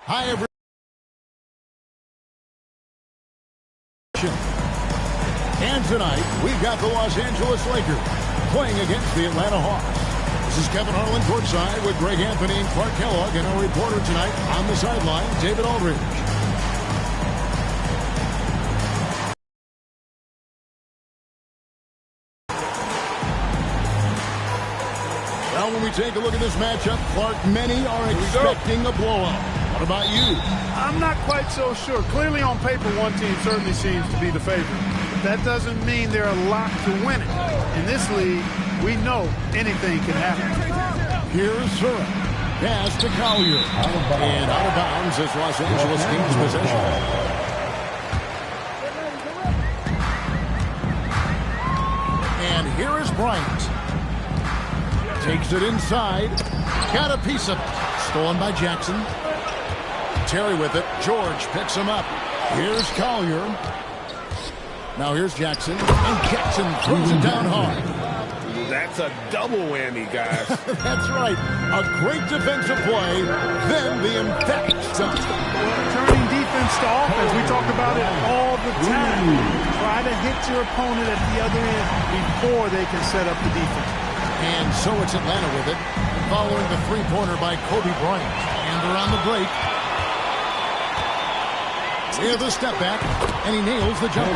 Hi, everyone. And tonight, we've got the Los Angeles Lakers playing against the Atlanta Hawks. This is Kevin Harlan courtside with Greg Anthony and Clark Kellogg, and our reporter tonight on the sideline, David Aldridge. Well, when we take a look at this matchup, Clark, many are expecting a blowout. What about you? I'm not quite so sure. Clearly on paper, one team certainly seems to be the favorite. But that doesn't mean they're locked to win it. In this league, we know anything can happen. Here's Sura. Pass to Collier. And out of bounds as Los Angeles gains possession. And here is Bryant. Takes it inside. Got a piece of it. Stolen by Jackson. Terry with it. George picks him up. Here's Collier. Now here's Jackson. And Jackson throws it down hard. That's a double whammy, guys. That's right. A great defensive play. Then the emphatic stunt. Turning defense to offense. We talk about it all the time. Try to hit your opponent at the other end before they can set up the defense. And so it's Atlanta with it. Following the three-pointer by Kobe Bryant. And they're on the break. With a step back, and he nails the jumper.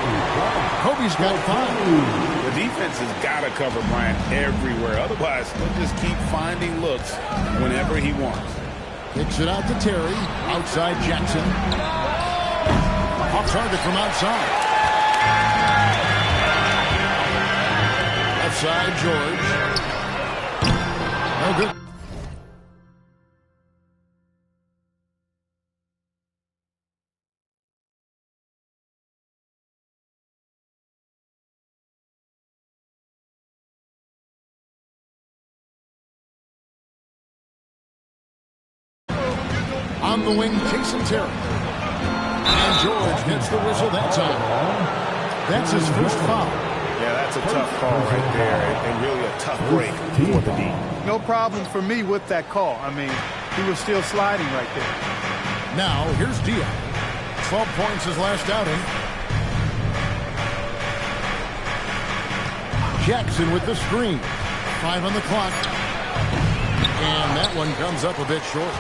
Kobe's got 5. The defense has got to cover Bryant everywhere. Otherwise, he'll just keep finding looks whenever he wants. Kicks it out to Terry. Outside Jackson. Off target from outside. Left side George. No good. On the wing, Jason Terry. And George gets the whistle that time. That's his first foul. Yeah, that's a tough call right there, and really a tough break for the D. No problem for me with that call. I mean, he was still sliding right there. Now, here's Dion. 12 points his last outing. Jackson with the screen. 5 on the clock. And that one comes up a bit short.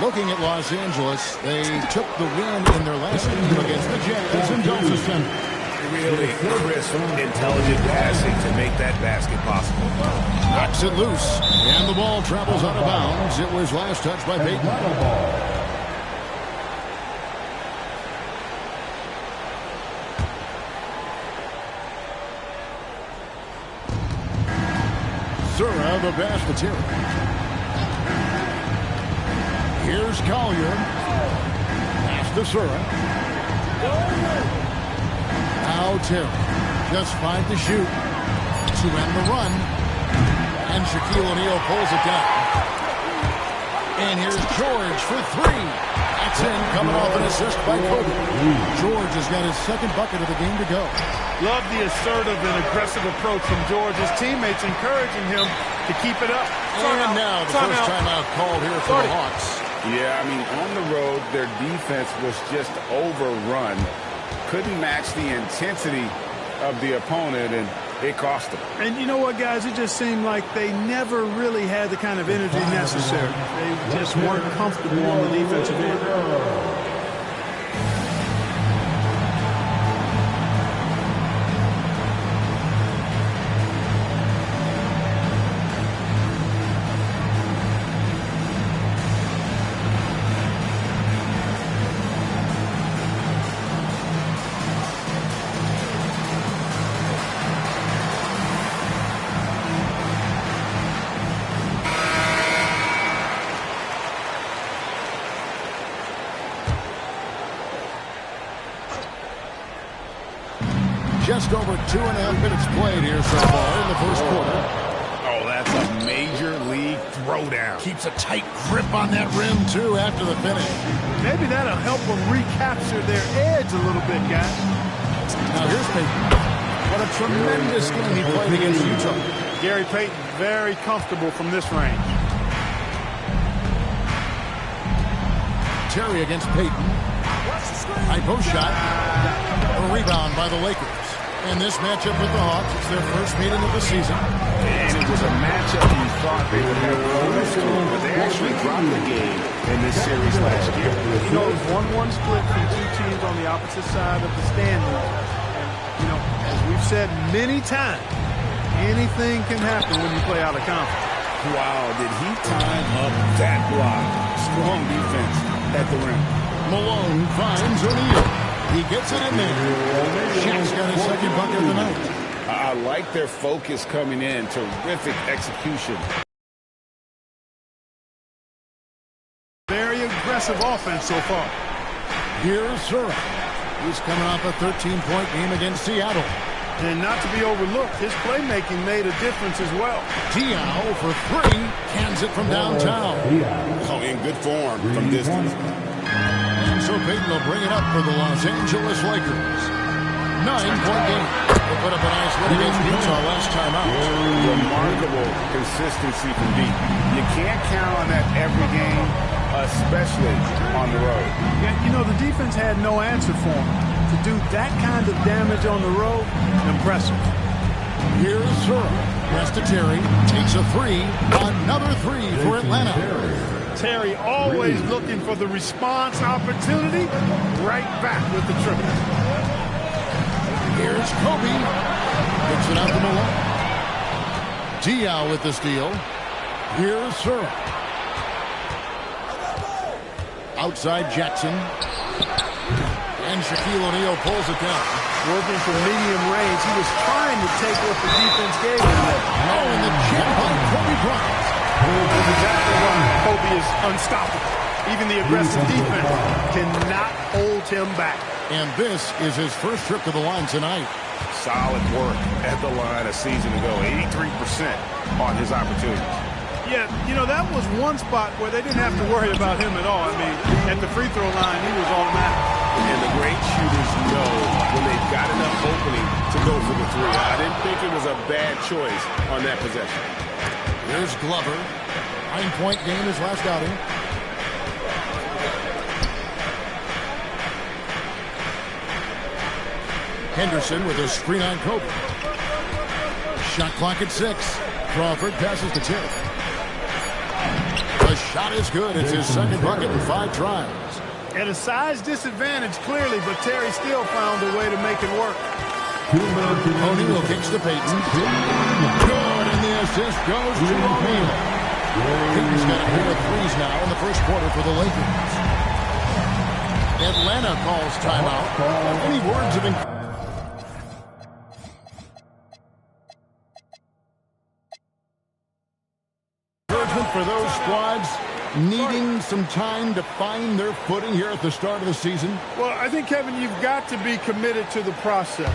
Looking at Los Angeles, they took the win in their last game against the Jazz in Delta Center. Really crisp, intelligent passing to make that basket possible. Knocks it loose, and the ball travels out of bounds. It was last touched by Payton. Sura, the pass to Terry. Here's Collier. Pass to Sura. Now Terry. Just 5 to shoot. To end the run. And Shaquille O'Neal pulls it down. And here's George for 3. That's in, coming off an assist by Kobe. George has got his second bucket of the game to go. Love the assertive and aggressive approach from George. His teammates encouraging him to keep it up. And now the first timeout called here for the Hawks. Yeah, I mean, on the road, their defense was just overrun. Couldn't match the intensity of the opponent, and it cost them. And you know what, guys? It just seemed like they never really had the kind of energy necessary. They just weren't comfortable on the defensive end. Just over 2.5 minutes played here so far in the first quarter. Oh, that's a major league throwdown. Keeps a tight grip on that rim, too, after the finish. Maybe that'll help them recapture their edge a little bit, guys. Now here's Payton. What a tremendous game he played against Utah. Gary Payton, very comfortable from this range. Terry against Payton. High post shot. A rebound by the Lakers. And this matchup with the Hawks is their first meeting of the season. And it was a matchup you thought they would have close to, but they actually dropped the game in this series last year. You know, it was 1-1 split from two teams on the opposite side of the standings. And, you know, as we've said many times, anything can happen when you play out of conference. Wow, did he time up that block? Strong defense at the rim. Malone finds O'Neal. He gets it in there. Shaq's got his second bucket of the night. I like their focus coming in. Terrific execution. Very aggressive offense so far. Here's Surratt. He's coming off a 13-point game against Seattle. And not to be overlooked, his playmaking made a difference as well. Diaw for three. Cans it from downtown. Oh, in good form from distance. And so Payton will bring it up for the Los Angeles Lakers. 9-point game. They put up a nice win against Utah last time out. Remarkable consistency from deep. You can't count on that every game, especially on the road. Yeah, you know, the defense had no answer for him. To do that kind of damage on the road, impressive. Here's Surratt. Rest to Terry. Takes a three. Another three for Atlanta. Terry always looking for the response opportunity. Right back with the triple. Here's Kobe. Picks it out to Malone. Diaw with the steal. Here's Surratt. Outside Jackson. And Shaquille O'Neal pulls it down. Working from medium range. He was trying to take what the defense gave him. Oh, and the chip on Kobe Bryant. That's exactly why Kobe is unstoppable. Even the aggressive defense cannot hold him back. And this is his first trip to the line tonight. Solid work at the line a season ago. 83% on his opportunities. Yeah, you know, that was one spot where they didn't have to worry about him at all. I mean, at the free throw line, he was automatic. And the great shooters know when they've got enough opening to go for the three. I didn't think it was a bad choice on that possession. Here's Glover. 9-point game his last outing. Henderson with a screen on Kobe. Shot clock at 6. Crawford passes to Terry. The shot is good. It's his second bucket in 5 tries. At a size disadvantage, clearly, but Terry still found a way to make it work. O'Neal kicks to Payton. Good, and the assist goes to O'Neal. Payton's got a pair of threes now in the first quarter for the Lakers. Atlanta calls timeout. Any words of encouragement for those squads needing some time to find their footing here at the start of the season? Well, I think, Kevin, you've got to be committed to the process.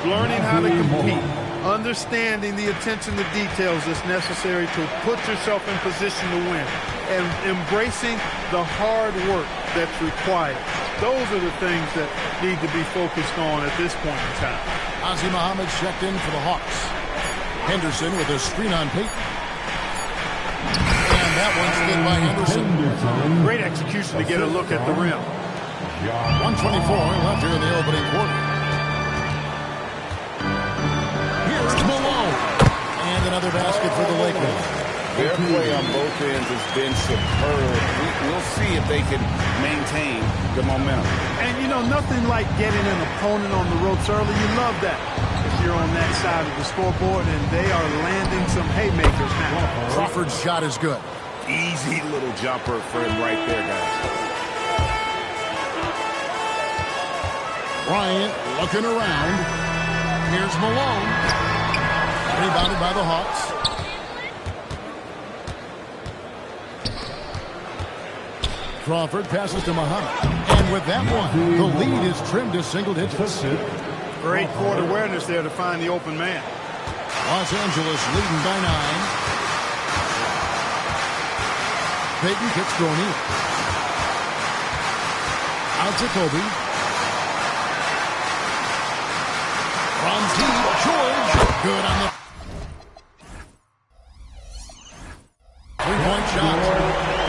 Learning how to compete. Understanding the attention to details that's necessary to put yourself in position to win. And embracing the hard work that's required. Those are the things that need to be focused on at this point in time. Ozzie Muhammad checked in for the Hawks. Henderson with a screen on Payton. And that one's slid by Henderson. Great execution to get a look at the rim. 1:24 left here in the opening quarter. Here's Malone. And another basket for the Lakers. Their play on both ends has been superb. We'll see if they can maintain the momentum. And, you know, nothing like getting an opponent on the ropes early. You love that. If you're on that side of the scoreboard, and they are landing some haymakers now. Crawford's shot is good. Easy little jumper for him right there, guys. Bryant looking around. Here's Malone. Rebounded by the Hawks. Crawford passes to Muhammad. And with that one, the lead is trimmed to single digits. Great court awareness there to find the open man. Los Angeles leading by 9. Payton kicks to O'Neal. Out to Kobe. From deep, George. Good on the 3-point shot.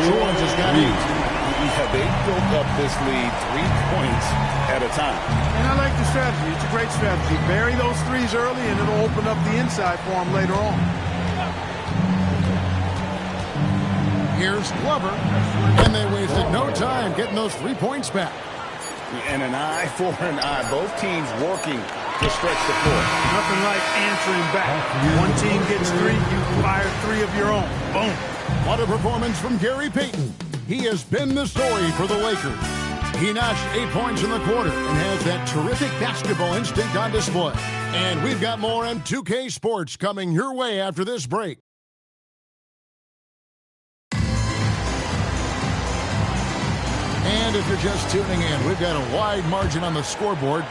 George has got 8. Yeah, built up this lead 3 points at a time. And I like the strategy. It's a great strategy. Bury those threes early, and it'll open up the inside for them later on. Here's Glover, and they wasted no time getting those 3 points back. And an eye for an eye. Both teams working to stretch the floor. Nothing like answering back. One team gets 3, you fire 3 of your own. Boom. What a performance from Gary Payton. He has been the story for the Lakers. He notched 8 points in the quarter and has that terrific basketball instinct on display. And we've got more on 2K Sports coming your way after this break. And if you're just tuning in, we've got a wide margin on the scoreboard.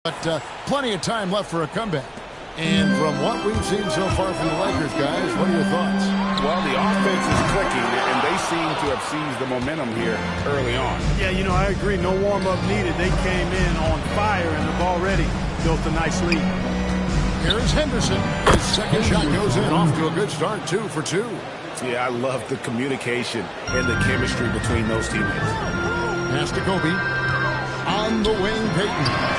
But plenty of time left for a comeback. And from what we've seen so far from the Lakers, guys, what are your thoughts? Well, the offense is clicking, and they seem to have seized the momentum here early on. Yeah, you know, I agree. No warm-up needed. They came in on fire and have already built a nice lead. Here's Henderson. His second shot goes in. Off to a good start, 2 for 2. Yeah, I love the communication and the chemistry between those teammates. Pass to Kobe. On the wing, Payton.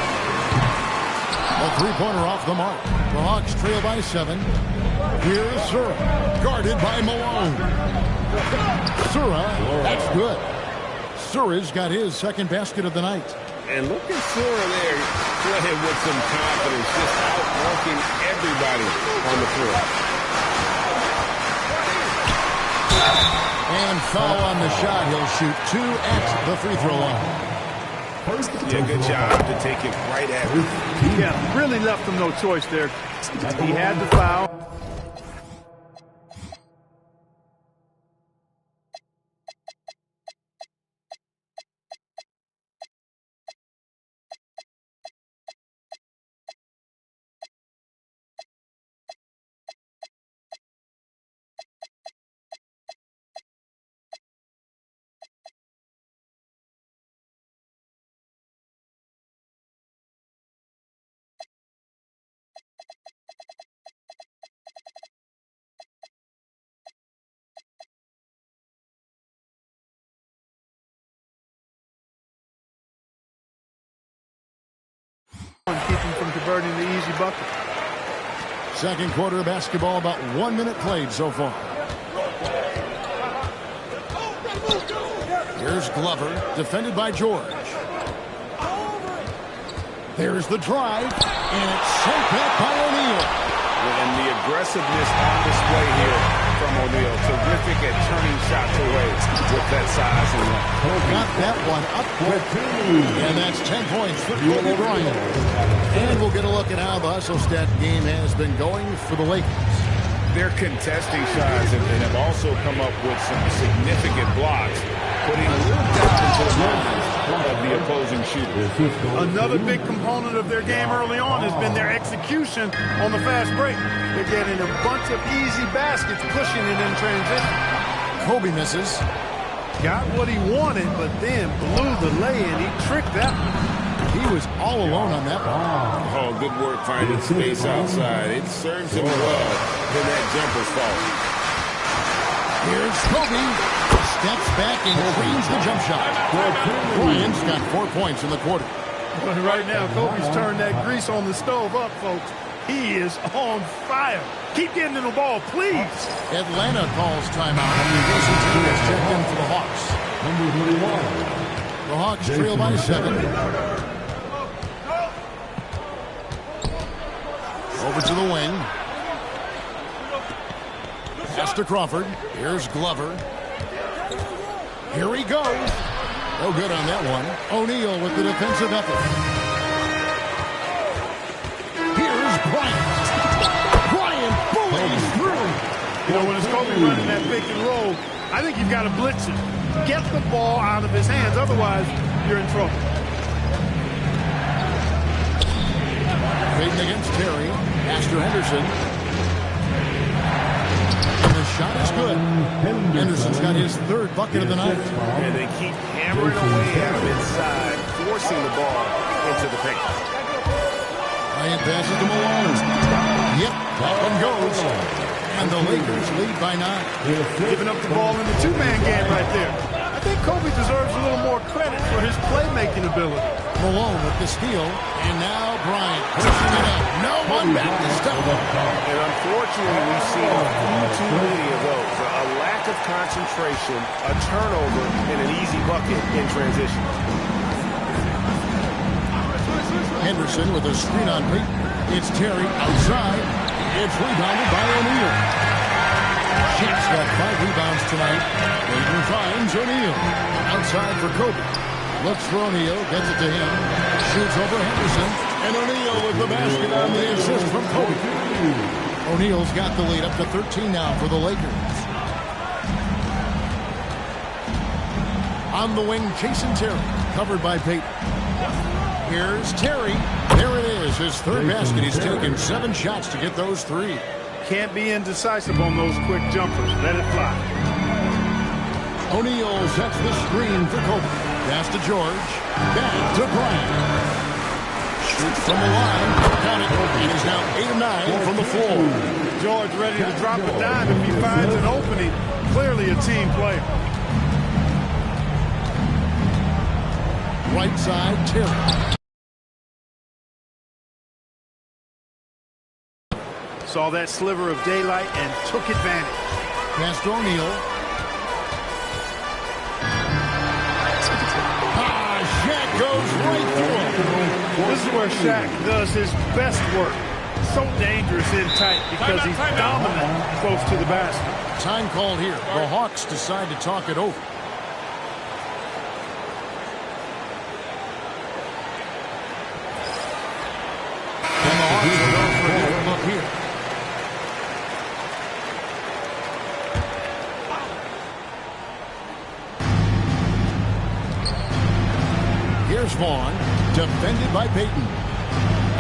A three-pointer off the mark. The Hawks trail by 7. Here's Sura, guarded by Malone. Sura, that's good. Sura's got his second basket of the night. And look at Sura there, playing with some confidence, just outworking everybody on the floor. And foul on the shot. He'll shoot 2 at the free throw line. Yeah, good job to take it right at him. Yeah, really left him no choice there. He had the foul. And keep him from converting the easy bucket. Second quarter basketball, about 1 minute played so far. Here's Glover, defended by George. There's the drive, and it's sent back by O'Neal. And the aggressiveness on display here from O'Neal. Terrific at turning shots away with that size and length. Got that one up quick. And that's 10 points for Kobe Bryant. And we'll get a look at how the hustle stat game has been going for the Lakers. They're contesting shots and have also come up with some significant blocks, putting a little doubt into the minds of the opposing shooters. Another big component of their game early on has been their execution on the fast break. They're getting a bunch of easy baskets, pushing it in transition. Kobe misses. Got what he wanted, but then blew the lay-in. He tricked that one. He was all alone on that ball. Oh, good work finding space outside. It serves him well when that jumper's falling. Here's Kobe. Steps back and cleans the jump shot. Bryant's got 4 points in the quarter. But right now, Kobe's turned that grease on the stove up, folks. He is on fire. Keep getting in the ball, please. Atlanta calls timeout. Jason Tatum has checked in for the Hawks. The Hawks trail by 7. Over to the wing. Pass to Crawford. Here's Glover. Here he goes. No good on that one. O'Neal with the defensive effort. Here's Bryant. Bryant bullies through. You know, when it's Kobe running that pick and roll, I think you've got to blitz him. Get the ball out of his hands. Otherwise, you're in trouble. Fading against Terry. Pass to Henderson. And the shot is good. Henderson's got his 3rd bucket of the night. And they keep hammering away at him inside, forcing the ball into the paint. Bryant passes to Malone. Yep, that one goes. And the Lakers lead by 9. Giving up the ball in the 2-man game right there. I think Kobe deserves a little more credit for his playmaking ability. Malone with the steal. And now Bryant pushing it up. No one back to stop. And unfortunately, we've seen too many of those. A lack of concentration, a turnover, and an easy bucket in transition. Henderson with a screen on Peyton. It's Terry outside. It's rebounded by O'Neal. Shaq's got 5 rebounds tonight. Peyton finds O'Neal. Outside for Kobe. Looks for O'Neal. Gets it to him. Shoots over Henderson. And O'Neal with the basket on the assist from Kobe. O'Neal's got the lead up to 13 now for the Lakers. On the wing, Jason Terry. Covered by Peyton. Here's Terry. There it is, his 3rd basket. He's taken 7 shots to get those 3. Can't be indecisive on those quick jumpers. Let it fly. O'Neal sets the screen for Kobe. Pass to George. Back to Bryant. Shoots from the line. Got it. And he's now 8 of 9 from the floor. George ready to drop a dime if he finds an opening. Clearly a team player. Right side, Terry. Saw that sliver of daylight and took advantage. Pass to O'Neal. Shaq goes right through him. This is where Shaq does his best work. So dangerous in tight because he's dominant close to the basket. Time called here. The Hawks decide to talk it over. And the Hawks will go for a different look here. Here's Vaughn, defended by Peyton.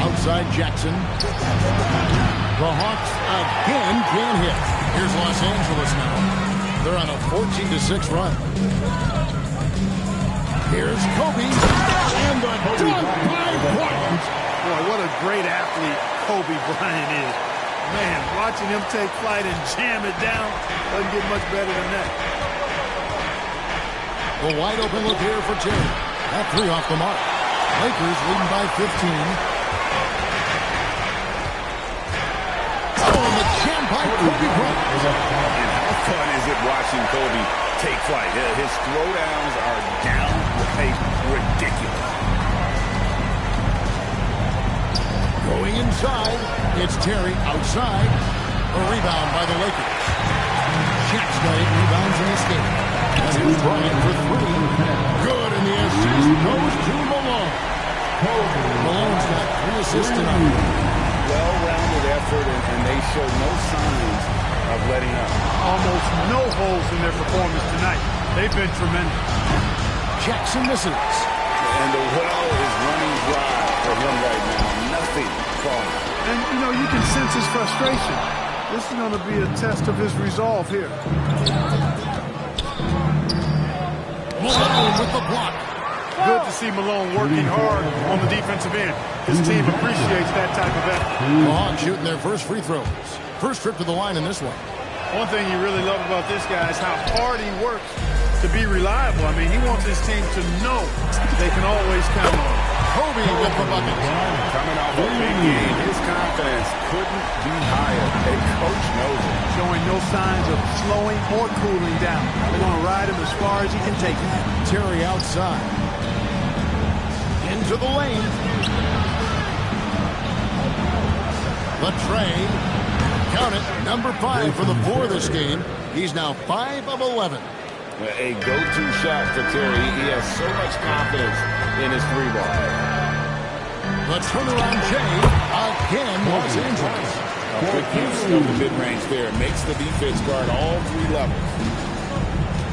Outside Jackson. The Hawks again can't hit. Here's Los Angeles now. They're on a 14-6 run. Here's Kobe. And the dunk by Bryant. Boy, what a great athlete Kobe Bryant is. Man, watching him take flight and jam it down doesn't get much better than that. The wide open look here for Terry. That 3 off the mark. Lakers leading by 15. Oh, and the jam by Kobe Bryant. And how fun is it watching Kobe take flight? His throwdowns are down ridiculous. Going inside, it's Terry outside. A rebound by the Lakers. Shaq's got 8 rebounds in this game. And here's Bryant for 3. Good, and the assist goes to Malone. Malone's got 3 assists tonight. Well-rounded effort, and they show no signs of letting up. Almost no holes in their performance tonight. They've been tremendous. Jackson misses. And the well is running dry for him right now. Nothing falling. And, you know, you can sense his frustration. This is going to be a test of his resolve here. Malone with the block. Good to see Malone working hard on the defensive end. His team appreciates that type of effort. The Hawks shooting their first free throws. First trip to the line in this one. One thing you really love about this guy is how hard he works to be reliable. I mean, he wants his team to know they can always count on him. Kobe with the bucket. Coming off a big game, his confidence couldn't be higher. A coach knows it. Showing no signs of slowing or cooling down. They're going to ride him as far as he can take him. Terry outside. Into the lane. The trade. Count it. Number 5 for the 4 this game. He's now 5 of 11. A go-to shot for Terry. He has so much confidence in his 3-ball. The turnaround Jay again, Los Angeles. A quick use of the mid-range there. Makes the defense guard all 3 levels.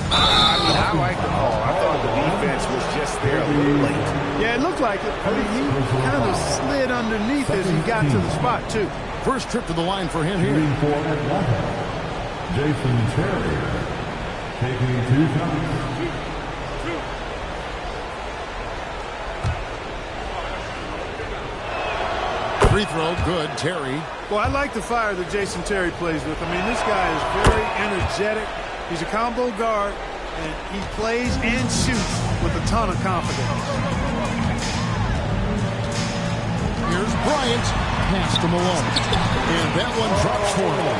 I like the call. I thought the defense was just there a little late. Yeah, it looked like it. I mean, he kind of slid underneath as he got to the spot, too. First trip to the line for him here. For Atlanta, Jason Terry taking 2 shots. Free throw, good. Terry. Well, I like the fire that Jason Terry plays with. I mean, this guy is very energetic. He's a combo guard, and he plays and shoots with a ton of confidence. Here's Bryant. Pass to Malone. And that one drops for him.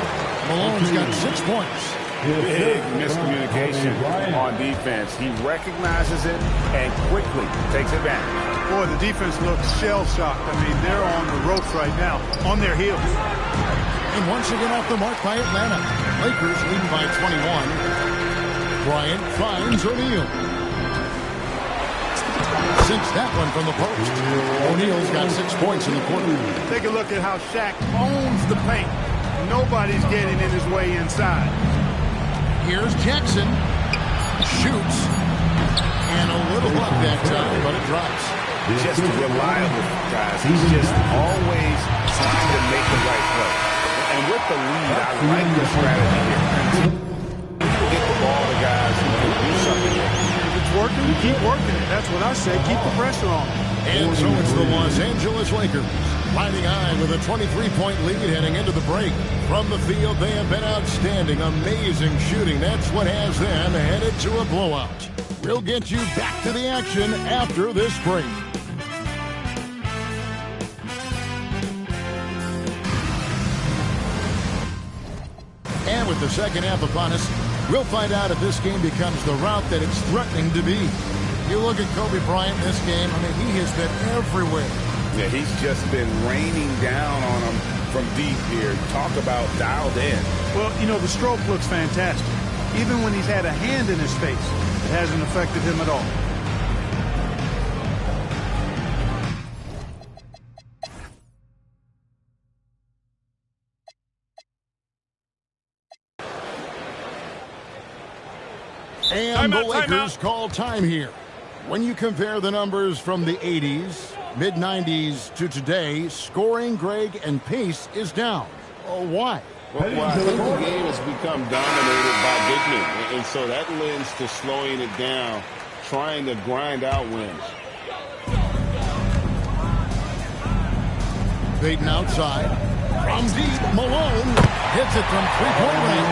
Malone's got 6 points. Big miscommunication on defense. He recognizes it and quickly takes advantage. Boy, the defense looks shell-shocked. I mean, they're on the ropes right now, on their heels. And once again off the mark by Atlanta. Lakers leading by 21. Bryant finds O'Neal. Sinks that one from the post. O'Neal's got 6 points in the quarter. Take a look at how Shaq owns the paint. Nobody's getting in his way inside. Here's Jackson. Shoots. And a little luck that time, but it drops. Just reliable, guys. He's just always trying to make the right play. And with the lead, I like the strategy here. Get the ball to guys who can do something with it. If it's working, keep working it. That's what I say. Keep the pressure on. And so it's the Los Angeles Lakers riding high with a 23-point lead heading into the break. From the field, they have been outstanding. Amazing shooting. That's what has them headed to a blowout. We'll get you back to the action after this break. And with the second half upon us, we'll find out if this game becomes the route that it's threatening to be. You look at Kobe Bryant in this game, I mean, he has been everywhere. Yeah, he's just been raining down on them from deep here. Talk about dialed in. Well, you know, the stroke looks fantastic. Even when he's had a hand in his face, it hasn't affected him at all. And the Lakers call time here. When you compare the numbers from the 80s, mid-90s to today, scoring, Greg, and pace is down. Why? Well, I think the game has become dominated by big men, and so that lends to slowing it down, trying to grind out wins. Baden outside. From deep, Malone hits it from three-point range.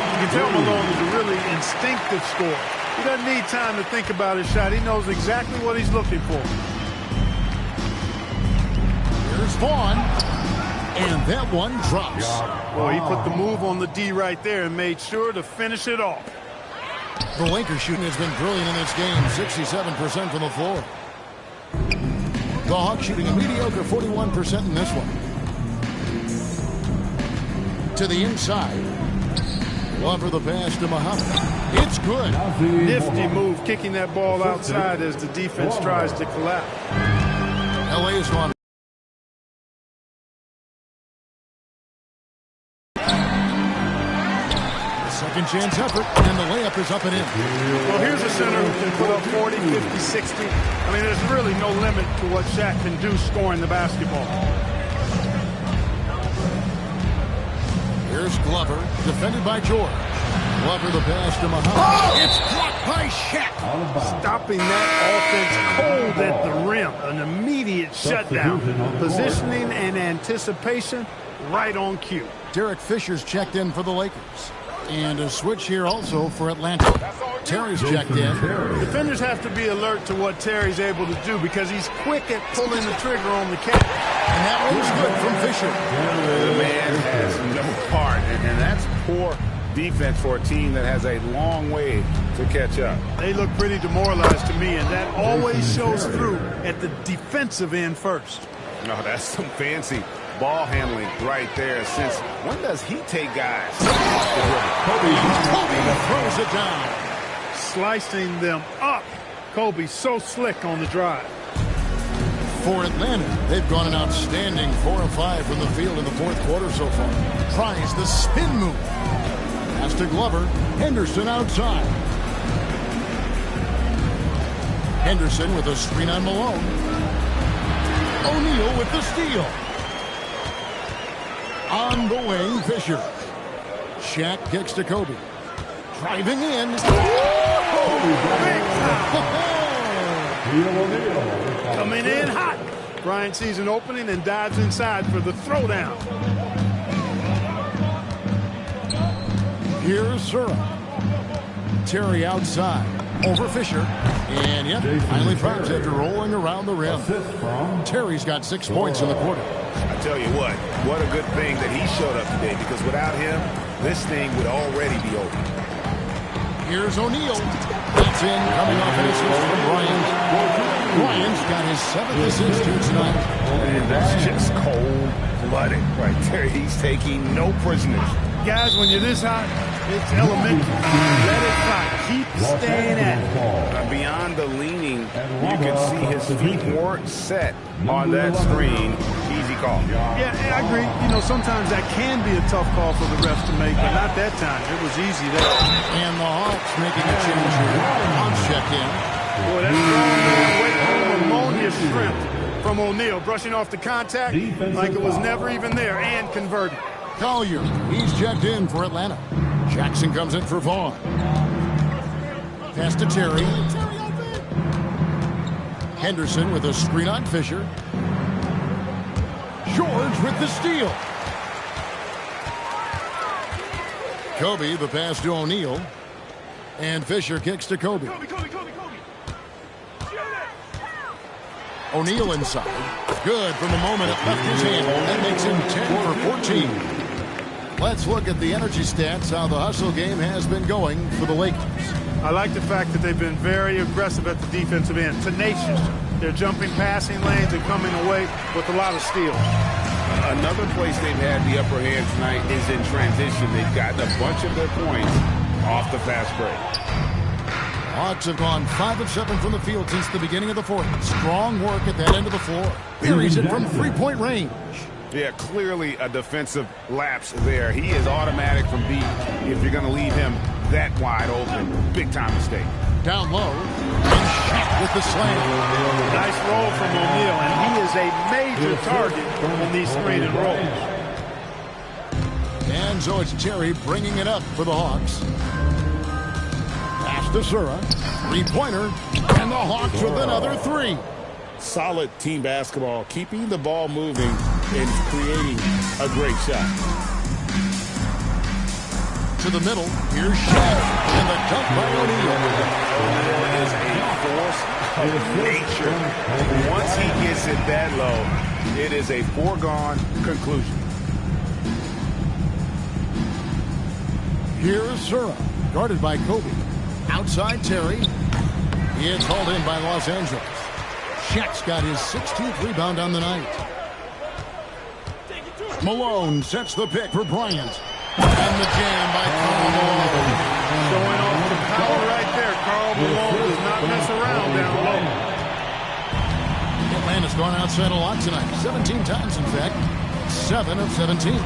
You can tell Malone is a really instinctive scorer. He doesn't need time to think about his shot. He knows exactly what he's looking for. Here's Vaughn. And that one drops. Boy, he put the move on the D right there and made sure to finish it off. The Lakers shooting has been brilliant in this game. 67% from the floor. The Hawks shooting a mediocre 41% in this one. To the inside. Glover the pass to Muhammad. It's good. Nifty move, kicking that ball outside as the defense tries to collapse. LA is gone. Second chance effort, and the layup is up and in. Well, here's a center who can put up 40, 50, 60. I mean, there's really no limit to what Shaq can do scoring the basketball. Here's Glover, defended by George. Glover the pass to Muhammad. It's blocked by Shaq. Stopping that offense cold at the rim. An immediate shutdown. Positioning and anticipation right on cue. Derek Fisher's checked in for the Lakers. And a switch here also for Atlanta. Terry's checked in. Defenders have to be alert to what Terry's able to do because he's quick at pulling the trigger on the catch. And that one's good from Fisher. The man has no heart, and that's poor defense for a team that has a long way to catch up. They look pretty demoralized to me, and that always shows through at the defensive end first. No, that's some fancy ball handling right there. Since when does he take guys off the dribble? Kobe throws it down. Slicing them up. Kobe so slick on the drive. For Atlanta, they've gone an outstanding 4 of 5 from the field in the fourth quarter so far. Tries the spin move. Pass to Glover. Henderson outside. Henderson with a screen on Malone. O'Neal with the steal. On the wing, Fisher. Shaq kicks to Kobe. Driving in. Coming in hot. Bryant sees an opening and dives inside for the throwdown. Here's Sura. Terry outside. Over Fisher. And yep, finally fouls after rolling around the rim. Terry's got 6 points in the quarter. I tell you what a good thing that he showed up today, because without him, this thing would already be over. Here's O'Neal. That's in, coming off an assist from Bryant. Bryant's got his 7th assist here tonight. And that's just cold-blooded right there. He's taking no prisoners. Guys, when you're this hot, it's elementary. Let it fly. Keep staying at it. Beyond the leaning, you can see his feet weren't set on that screen. Easy call. Yeah, I agree. You know, sometimes that can be a tough call for the refs to make, but not that time. It was easy there. And the Hawks making a change here. Hawks check in. Boy, that's strong ammonia shrimp from O'Neal, brushing off the contact like it was never even there and converting. Collier, he's checked in for Atlanta. Jackson comes in for Vaughn. Pass to Terry. Henderson with a screen on Fisher. George with the steal. Kobe, the pass to O'Neal. And Fisher kicks to Kobe. O'Neal inside. Good from the moment it left his hand. That makes him 10 for 14. Let's look at the energy stats, how the hustle game has been going for the Lakers. I like the fact that they've been very aggressive at the defensive end. Tenacious. They're jumping passing lanes and coming away with a lot of steals. Another place they've had the upper hand tonight is in transition. They've gotten a bunch of their points off the fast break. Hawks have gone 5 of 7 from the field since the beginning of the fourth. Strong work at that end of the floor. Buries it from 3-point range. Yeah, clearly a defensive lapse there. He is automatic from deep if you're going to leave him that wide open. Big time mistake. Down low. And Shaq with the slam. Nice roll from O'Neal, and he is a major target on these screen and rolls. And so it's Terry bringing it up for the Hawks. Pass to Sura. 3-pointer. And the Hawks with another 3. Solid team basketball, keeping the ball moving and creating a great shot. To the middle, here's Shaq, and the dunk by O'Neal. Is a force of nature. Once he gets it that low, it is a foregone conclusion. Here's Sura, guarded by Kobe. Outside Terry. It's hauled in by Los Angeles. Shaq's got his 16th rebound on the night. Malone sets the pick for Bryant. And the jam by Karl Malone. Showing off the power right there. Karl Malone does not mess around down low. Atlanta's gone outside a lot tonight. 17 times, in fact. 7 of 17.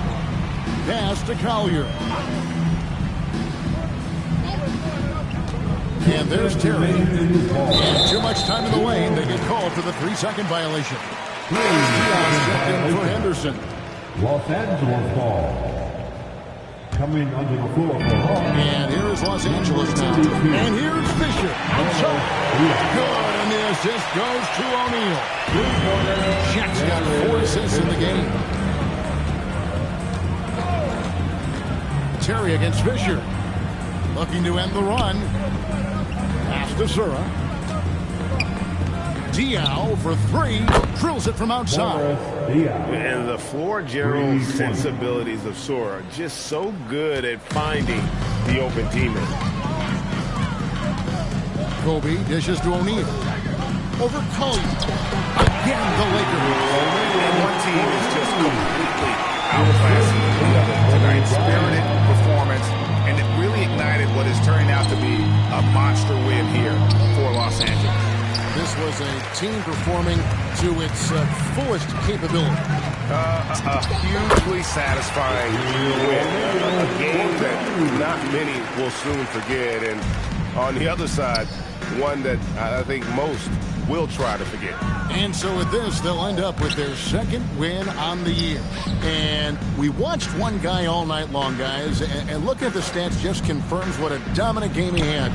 Pass to Collier. And there's Terry. And too much time in the lane. They get called for the 3-second violation. Here's Diaz checked in for Henderson. Los Angeles ball. Coming under the floor for Hawks. And here's Los Angeles now. And here's Fisher. Outside. Good. And the assist goes to O'Neal. Shaq's got 4 assists in the game. Terry against Fisher. Looking to end the run. Pass to Zura. Diao for three. Drills it from outside. And the floor general sensibilities of Sora are just so good at finding the open teammate. Kobe dishes to O'Neal. Over Collier. Again, the Lakers. And one team is just completely outclassing the other tonight. Spirited performance, and it really ignited what is turning out to be a monster win here for Los Angeles. This was a team performing to its fullest capability. A hugely satisfying win. A game that not many will soon forget. And on the other side, one that I think most will try to forget. And so with this, they'll end up with their second win on the year. And we watched one guy all night long, guys, and looking at the stats just confirms what a dominant game he had.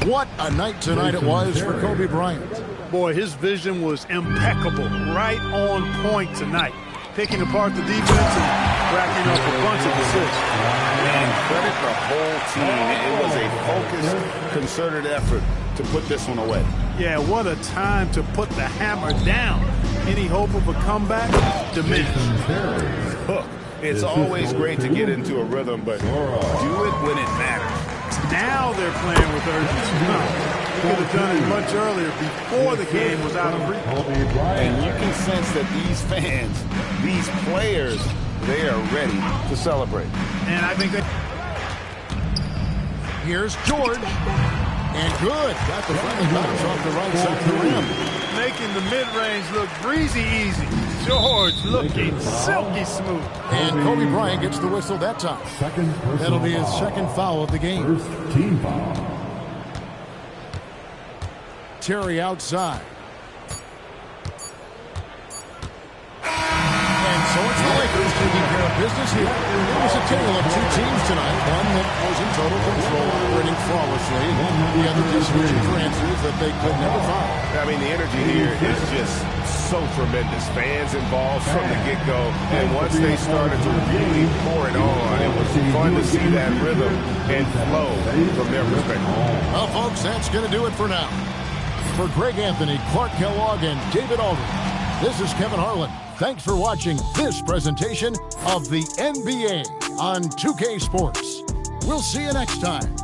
What a night tonight it was for Kobe Bryant. Boy, his vision was impeccable, right on point tonight. Picking apart the defense and racking up a bunch of assists. And credit the whole team. It was a focused, concerted effort to put this one away. Yeah, what a time to put the hammer down. Any hope of a comeback diminished. Look, it's always great to get into a rhythm, but do it when it matters. Now they're playing with urgency. They could have done it much earlier before the game was out of reach. And you can sense that these fans, these players, they are ready to celebrate. And I think that... Here's George. And good. Got the friendly bounce off the right side of the rim. Making the mid-range look breezy easy. George looking silky smooth. And Kobe Bryant gets the whistle that time. That'll be his second foul of the game. First team foul. Terry outside. And so it's the Lakers taking care of business here. It was a tale of two teams tonight. One that was in total control, operating flawlessly. The other just searching for answers that they could never find. I mean, the energy here is just so tremendous. Fans involved from the get-go. And once they started to really pour it on, it was fun to see that rhythm and flow from their perspective. Well, folks, that's going to do it for now. For Greg Anthony, Clark Kellogg, and David Aldridge, this is Kevin Harlan. Thanks for watching this presentation of the NBA on 2K Sports. We'll see you next time.